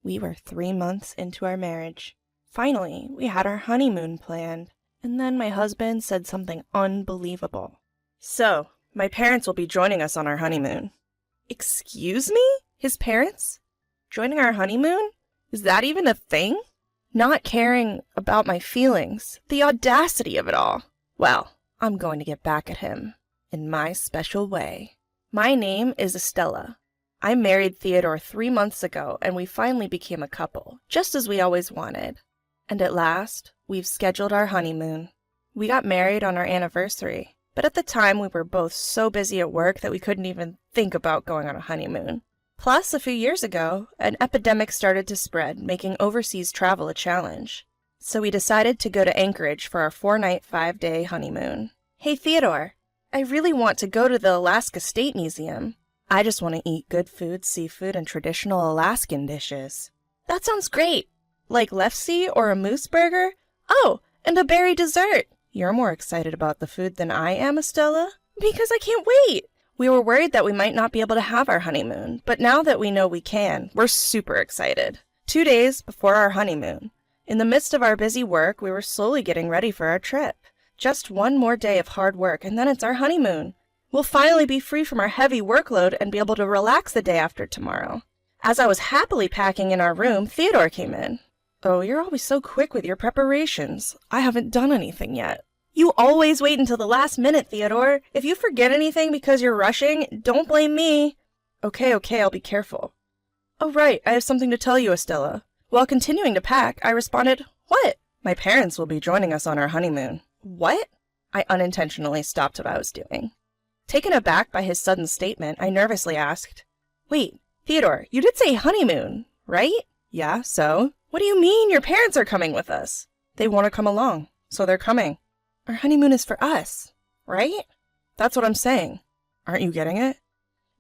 We were 3 months into our marriage. Finally, we had our honeymoon planned, and then my husband said something unbelievable. So, my parents will be joining us on our honeymoon. Excuse me? His parents? Joining our honeymoon? Is that even a thing? Not caring about my feelings. The audacity of it all. Well, I'm going to get back at him. In my special way. My name is Estella. I married Theodore 3 months ago, and we finally became a couple, just as we always wanted. And at last, we've scheduled our honeymoon. We got married on our anniversary, but at the time we were both so busy at work that we couldn't even think about going on a honeymoon. Plus, a few years ago, an epidemic started to spread, making overseas travel a challenge. So we decided to go to Anchorage for our 4-night, 5-day honeymoon. Hey, Theodore, I really want to go to the Alaska State Museum. I just want to eat good food, seafood, and traditional Alaskan dishes. That sounds great. Like lefse or a moose burger? Oh, and a berry dessert. You're more excited about the food than I am, Estella? Because I can't wait. We were worried that we might not be able to have our honeymoon, but now that we know we can, we're super excited. 2 days before our honeymoon, in the midst of our busy work, we were slowly getting ready for our trip. Just one more day of hard work, and then it's our honeymoon. We'll finally be free from our heavy workload and be able to relax the day after tomorrow. As I was happily packing in our room, Theodore came in. Oh, you're always so quick with your preparations. I haven't done anything yet. You always wait until the last minute, Theodore. If you forget anything because you're rushing, don't blame me. Okay, I'll be careful. Oh, right, I have something to tell you, Estella. While continuing to pack, I responded, What? My parents will be joining us on our honeymoon. What? I unintentionally stopped what I was doing. Taken aback by his sudden statement, I nervously asked, Wait, Theodore, you did say honeymoon, right? Yeah, so? What do you mean your parents are coming with us? They want to come along, so they're coming. Our honeymoon is for us, right? That's what I'm saying. Aren't you getting it?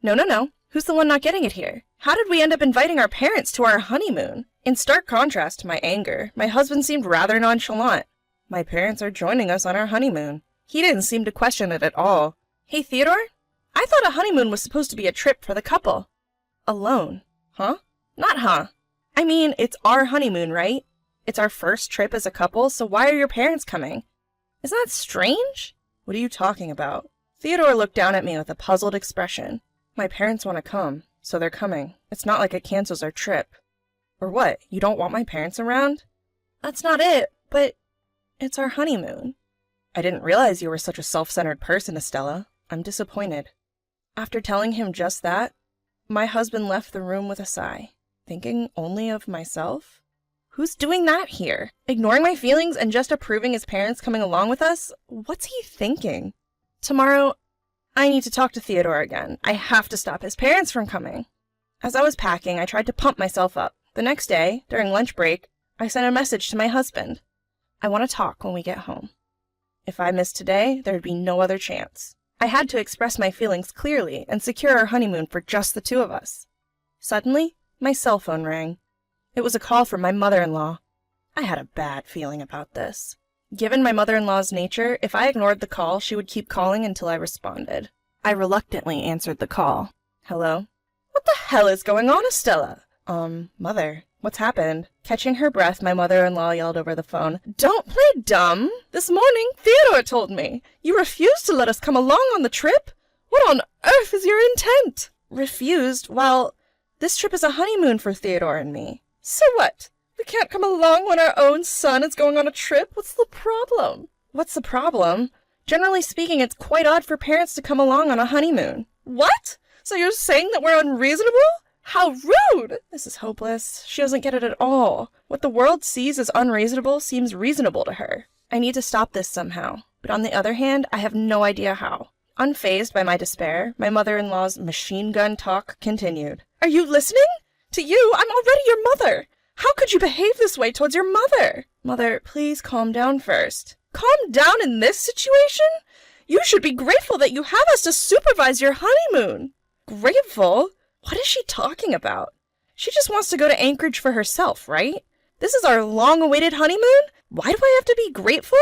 No. Who's the one not getting it here? How did we end up inviting our parents to our honeymoon? In stark contrast to my anger, my husband seemed rather nonchalant. My parents are joining us on our honeymoon. He didn't seem to question it at all. Hey, Theodore? I thought a honeymoon was supposed to be a trip for the couple. Alone. Huh? Not huh. I mean, it's our honeymoon, right? It's our first trip as a couple, so why are your parents coming? Isn't that strange? What are you talking about? Theodore looked down at me with a puzzled expression. My parents want to come, so they're coming. It's not like it cancels our trip. Or what, you don't want my parents around? That's not it, but it's our honeymoon. I didn't realize you were such a self-centered person, Estella. I'm disappointed. After telling him just that, my husband left the room with a sigh, thinking only of myself. Who's doing that here? Ignoring my feelings and just approving his parents coming along with us? What's he thinking? Tomorrow, I need to talk to Theodore again. I have to stop his parents from coming. As I was packing, I tried to pump myself up. The next day, during lunch break, I sent a message to my husband. I want to talk when we get home. If I missed today, there'd be no other chance. I had to express my feelings clearly and secure our honeymoon for just the two of us. Suddenly, my cell phone rang. It was a call from my mother-in-law. I had a bad feeling about this. Given my mother-in-law's nature, if I ignored the call, she would keep calling until I responded. I reluctantly answered the call. Hello? What the hell is going on, Estella? Mother, what's happened? Catching her breath, my mother-in-law yelled over the phone, Don't play dumb! This morning, Theodore told me. You refused to let us come along on the trip? What on earth is your intent? Refused? Well, this trip is a honeymoon for Theodore and me. So what? We can't come along when our own son is going on a trip? What's the problem? What's the problem? Generally speaking, it's quite odd for parents to come along on a honeymoon. What? So you're saying that we're unreasonable? How rude! This is hopeless. She doesn't get it at all. What the world sees as unreasonable seems reasonable to her. I need to stop this somehow. But on the other hand, I have no idea how. Unfazed by my despair, my mother-in-law's machine gun talk continued. Are you listening? To you, I'm already your mother. How could you behave this way towards your mother? Mother, please calm down first. Calm down in this situation? You should be grateful that you have us to supervise your honeymoon. Grateful? What is she talking about? She just wants to go to Anchorage for herself, right? This is our long-awaited honeymoon? Why do I have to be grateful?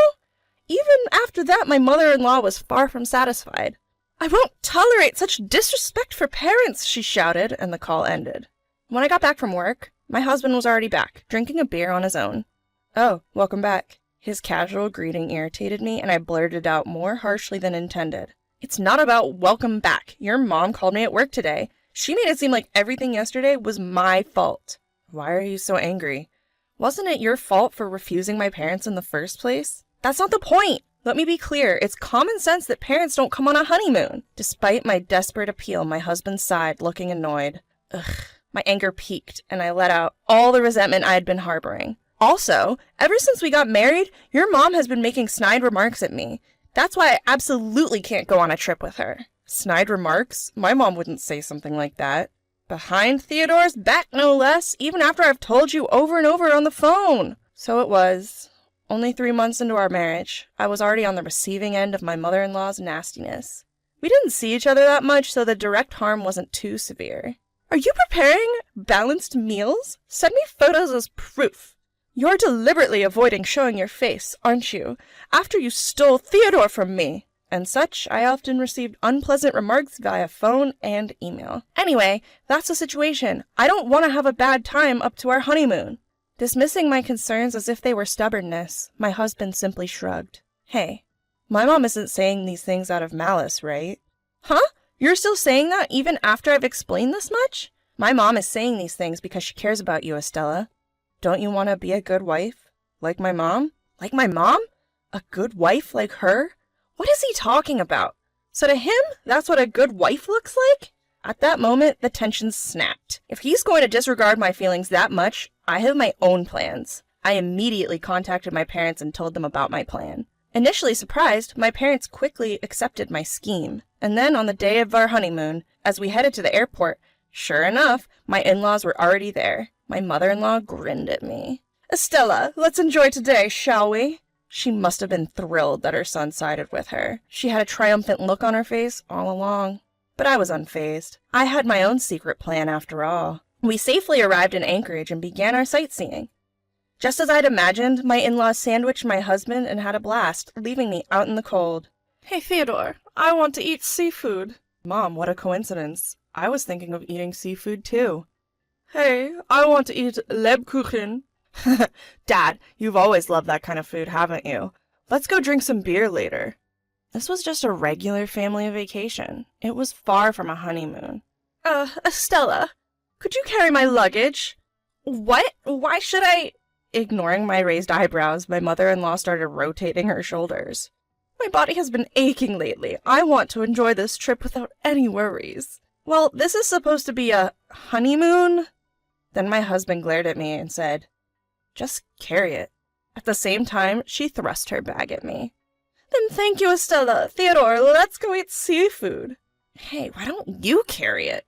Even after that, my mother-in-law was far from satisfied. I won't tolerate such disrespect for parents, she shouted, and the call ended. When I got back from work, My husband was already back, drinking a beer on his own. "Oh, welcome back." His casual greeting irritated me, and I blurted out more harshly than intended. "It's not about welcome back. Your mom called me at work today. She made it seem like everything yesterday was my fault." "Why are you so angry?" "Wasn't it your fault for refusing my parents in the first place?" "That's not the point! Let me be clear, it's common sense that parents don't come on a honeymoon." Despite my desperate appeal, my husband sighed, looking annoyed. Ugh. My anger peaked, and I let out all the resentment I had been harboring. "Also, ever since we got married, your mom has been making snide remarks at me. That's why I absolutely can't go on a trip with her." "Snide remarks? My mom wouldn't say something like that." "Behind Theodore's back, no less, even after I've told you over and over on the phone." So it was. Only 3 months into our marriage, I was already on the receiving end of my mother-in-law's nastiness. We didn't see each other that much, so the direct harm wasn't too severe. "Are you preparing balanced meals? Send me photos as proof. You're deliberately avoiding showing your face, aren't you, after you stole Theodore from me?" And such, I often received unpleasant remarks via phone and email. Anyway, that's the situation. I don't want to have a bad time up to our honeymoon. Dismissing my concerns as if they were stubbornness, my husband simply shrugged. "Hey, my mom isn't saying these things out of malice, right?" "Huh? You're still saying that even after I've explained this much?" "My mom is saying these things because she cares about you, Estella. Don't you want to be a good wife? Like my mom?" "Like my mom? A good wife like her? What is he talking about? So to him, that's what a good wife looks like?" At that moment, the tension snapped. If he's going to disregard my feelings that much, I have my own plans. I immediately contacted my parents and told them about my plan. Initially surprised, my parents quickly accepted my scheme. And then on the day of our honeymoon, as we headed to the airport, sure enough, my in-laws were already there. My mother-in-law grinned at me. "Estella, let's enjoy today, shall we?" She must have been thrilled that her son sided with her. She had a triumphant look on her face all along. But I was unfazed. I had my own secret plan after all. We safely arrived in Anchorage and began our sightseeing. Just as I'd imagined, my in-laws sandwiched my husband and had a blast, leaving me out in the cold. "Hey, Theodore, I want to eat seafood." "Mom, what a coincidence. I was thinking of eating seafood too." "Hey, I want to eat Lebkuchen." "Dad, you've always loved that kind of food, haven't you? Let's go drink some beer later." This was just a regular family vacation. It was far from a honeymoon. Estella, could you carry my luggage?" "What? Why should I?" Ignoring my raised eyebrows, my mother-in-law started rotating her shoulders. "My body has been aching lately. I want to enjoy this trip without any worries." "Well, this is supposed to be a honeymoon?" Then my husband glared at me and said, "Just carry it." At the same time, she thrust her bag at me. "Then thank you, Estella. Theodore, let's go eat seafood." "Hey, why don't you carry it?"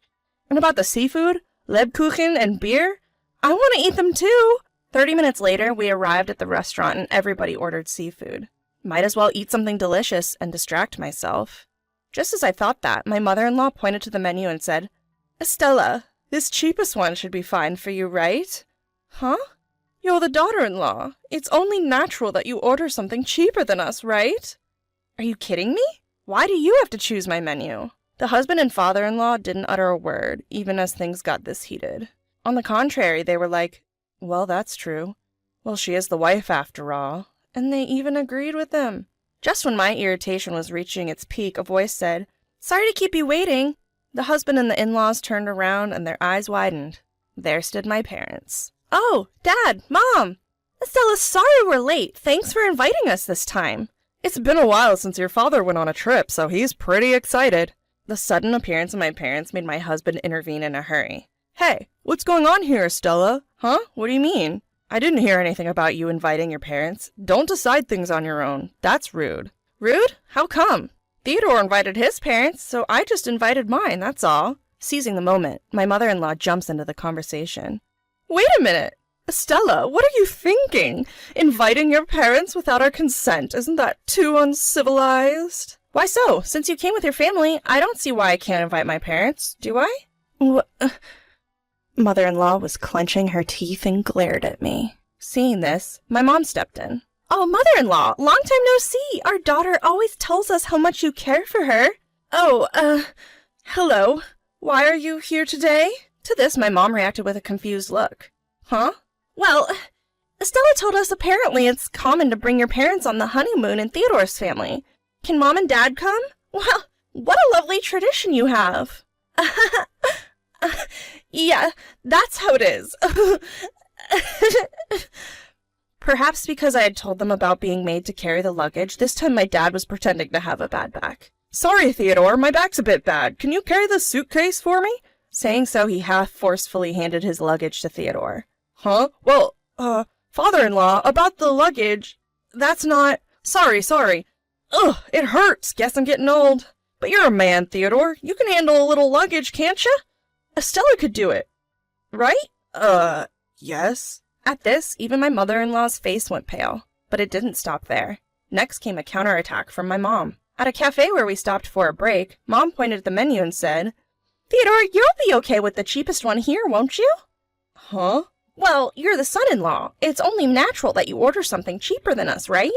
"And about the seafood, Lebkuchen, and beer? I want to eat them too." 30 minutes later, we arrived at the restaurant and everybody ordered seafood. Might as well eat something delicious and distract myself. Just as I thought that, my mother-in-law pointed to the menu and said, "Estella, this cheapest one should be fine for you, right?" "Huh? You're the daughter-in-law. It's only natural that you order something cheaper than us, right?" "Are you kidding me? Why do you have to choose my menu?" The husband and father-in-law didn't utter a word, even as things got this heated. On the contrary, they were like, "Well, that's true. Well, she is the wife after all." And they even agreed with them. Just when my irritation was reaching its peak, a voice said, "Sorry to keep you waiting." The husband and the in-laws turned around and their eyes widened. There stood my parents. "Oh, Dad, Mom! Estella, sorry we're late. Thanks for inviting us this time." "It's been a while since your father went on a trip, so he's pretty excited." The sudden appearance of my parents made my husband intervene in a hurry. "Hey, what's going on here, Estella? Huh? What do you mean? I didn't hear anything about you inviting your parents. Don't decide things on your own. That's rude." "Rude? How come? Theodore invited his parents, so I just invited mine, that's all." Seizing the moment, my mother-in-law jumps into the conversation. "Wait a minute. Estella, what are you thinking? Inviting your parents without our consent, isn't that too uncivilized?" "Why so? Since you came with your family, I don't see why I can't invite my parents, do I?" Mother-in-law was clenching her teeth and glared at me. Seeing this, my mom stepped in. "Oh, mother-in-law, long time no see. Our daughter always tells us how much you care for her." Hello. Why are you here today?" To this, my mom reacted with a confused look. Huh? Well, Estella told us apparently it's common to bring your parents on the honeymoon in Theodore's family. Can Mom and Dad come? Well, what a lovely tradition you have. Yeah, that's how it is. Perhaps because I had told them about being made to carry the luggage, this time my dad was pretending to have a bad back. Sorry, Theodore, my back's a bit bad. Can you carry the suitcase for me? Saying so, he half forcefully handed his luggage to Theodore. Huh? Well, father-in-law, about the luggage, that's not... Sorry. Ugh, it hurts. Guess I'm getting old. But you're a man, Theodore. You can handle a little luggage, can't you? Estella could do it. Right? Yes. At this, even my mother-in-law's face went pale. But it didn't stop there. Next came a counterattack from my mom. At a cafe where we stopped for a break, Mom pointed at the menu and said, Theodore, you'll be okay with the cheapest one here, won't you? Huh? Well, you're the son-in-law. It's only natural that you order something cheaper than us, right?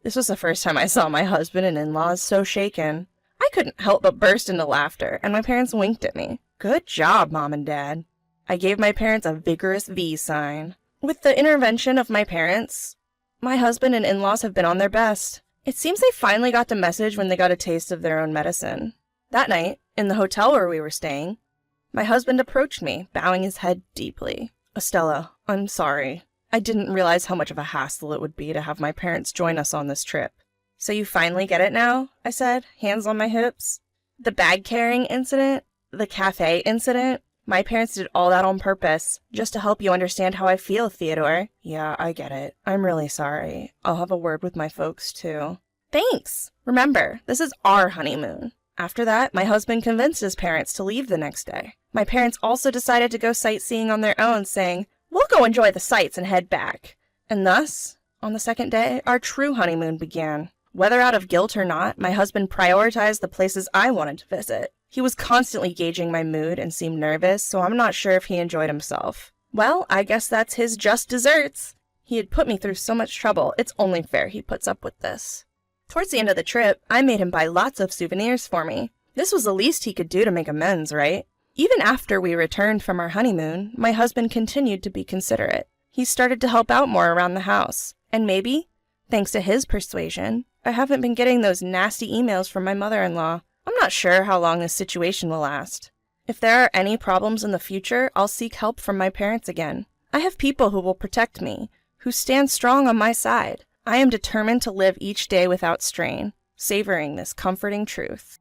This was the first time I saw my husband and in-laws so shaken. I couldn't help but burst into laughter, and my parents winked at me. Good job, Mom and Dad. I gave my parents a vigorous V sign. With the intervention of my parents, my husband and in-laws have been on their best. It seems they finally got the message when they got a taste of their own medicine. That night, in the hotel where we were staying, my husband approached me, bowing his head deeply. Estella, I'm sorry. I didn't realize how much of a hassle it would be to have my parents join us on this trip. So you finally get it now? I said, hands on my hips. The bag-carrying incident, the cafe incident, my parents did all that on purpose, just to help you understand how I feel, Theodore. Yeah, I get it. I'm really sorry. I'll have a word with my folks, too. Thanks! Remember, this is our honeymoon. After that, my husband convinced his parents to leave the next day. My parents also decided to go sightseeing on their own, saying, We'll go enjoy the sights and head back. And thus, on the second day, our true honeymoon began. Whether out of guilt or not, my husband prioritized the places I wanted to visit. He was constantly gauging my mood and seemed nervous, so I'm not sure if he enjoyed himself. Well, I guess that's his just desserts. He had put me through so much trouble, it's only fair he puts up with this. Towards the end of the trip, I made him buy lots of souvenirs for me. This was the least he could do to make amends, right? Even after we returned from our honeymoon, my husband continued to be considerate. He started to help out more around the house. And maybe, thanks to his persuasion, I haven't been getting those nasty emails from my mother-in-law. I'm not sure how long this situation will last. If there are any problems in the future, I'll seek help from my parents again. I have people who will protect me, who stand strong on my side. I am determined to live each day without strain, savoring this comforting truth.